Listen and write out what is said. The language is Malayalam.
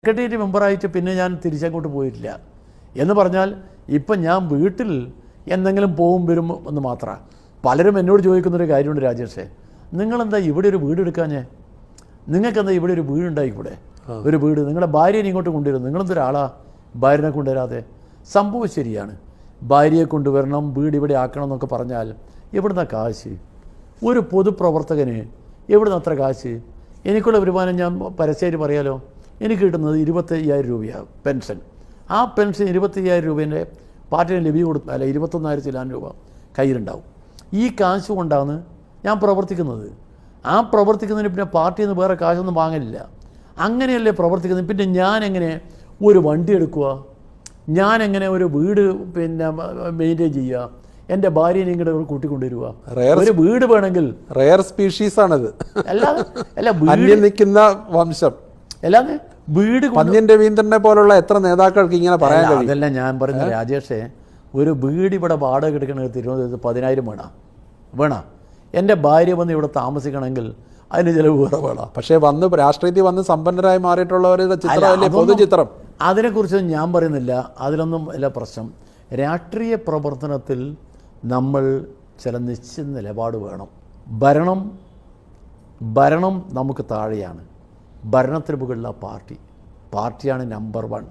സെക്രട്ടേറിയറ്റ് മെമ്പറായിട്ട് പിന്നെ ഞാൻ തിരിച്ചങ്ങോട്ട് പോയിട്ടില്ല. എന്ന് പറഞ്ഞാൽ ഇപ്പം ഞാൻ വീട്ടിൽ എന്തെങ്കിലും പോകും വരും എന്ന് മാത്രമാണ്. പലരും എന്നോട് ചോദിക്കുന്നൊരു കാര്യമുണ്ട്, രാജേഷേ, നിങ്ങളെന്താ ഇവിടെ ഒരു വീട് എടുക്കാഞ്ഞേ? നിങ്ങൾക്കെന്താ ഇവിടെ ഒരു വീടുണ്ടായിക്കൂടെ? ഒരു വീട് നിങ്ങളുടെ ഭാര്യനെ ഇങ്ങോട്ട് കൊണ്ടുവരും. നിങ്ങളെന്തൊരാളാ ഭാര്യനെ കൊണ്ടുവരാതെ? സംഭവം ശരിയാണ്, ഭാര്യയെ കൊണ്ടുവരണം, വീട് ഇവിടെ ആക്കണം എന്നൊക്കെ പറഞ്ഞാൽ എവിടുന്ന കാശ്? ഒരു പൊതുപ്രവർത്തകന് എവിടുന്ന് അത്ര കാശ്? എനിക്കുള്ള വരുമാനം ഞാൻ പരസ്യമായിട്ട് പറയാലോ, എനിക്ക് കിട്ടുന്നത് 25,000 രൂപയാണ് പെൻഷൻ. ആ പെൻഷൻ 25,000 രൂപേൻ്റെ പാർട്ടിന് ലഭ്യം കൊടുത്താൽ 21,000 രൂപ കയ്യിലുണ്ടാവും. ഈ കാശ് കൊണ്ടാണ് ഞാൻ പ്രവർത്തിക്കുന്നത്. ആ പ്രവർത്തിക്കുന്നതിന് പിന്നെ പാർട്ടിയിൽ നിന്ന് വേറെ കാശൊന്നും വാങ്ങലില്ല. അങ്ങനെയല്ലേ പ്രവർത്തിക്കുന്നത്. പിന്നെ ഞാനെങ്ങനെ ഒരു വണ്ടി എടുക്കുക? ഞാനെങ്ങനെ ഒരു വീട് പിന്നെ മെയിൻറ്റെയിൻ ചെയ്യുക? എൻ്റെ ഭാര്യനെ ഇങ്ങോട്ട് കൂട്ടിക്കൊണ്ടുവരിക? ഒരു വീട് വേണമെങ്കിൽ റെയർ സ്പീഷീസ് ആണത്. അല്ല നിൽക്കുന്ന വംശം അല്ലാതെ വീട് പന്ന്യൻ രവീന്ദ്രനെ പോലുള്ള എത്ര നേതാക്കൾക്ക് ഇങ്ങനെ പറയാൻ കഴിയും? അതല്ല ഞാൻ പറയുന്നത് രാജേഷേ, ഒരു വീട് ഇവിടെ വാടക എടുക്കണമെങ്കിൽ തിരുവനന്തപുരത്ത് 10,000 വേണം. എൻ്റെ ഭാര്യ വന്ന് ഇവിടെ താമസിക്കണമെങ്കിൽ അതിന് ചിലവ് വേറെ വേണം. പക്ഷേ വന്ന് രാഷ്ട്രീയത്തിൽ വന്ന് സമ്പന്നരായി മാറിയിട്ടുള്ളവരുടെ ചിത്രമല്ലേ പൊതുചിത്രം. അതിനെക്കുറിച്ചൊന്നും ഞാൻ പറയുന്നില്ല, അതിലൊന്നും അല്ല പ്രശ്നം. രാഷ്ട്രീയ പ്രവർത്തനത്തിൽ നമ്മൾ ചില നിശ്ചിത നിലപാട് വേണം. ഭരണം നമുക്ക് താഴെയാണ്, ഭരണത്തിന് മുകളിലുള്ള പാർട്ടിയാണ് നമ്പർ 1.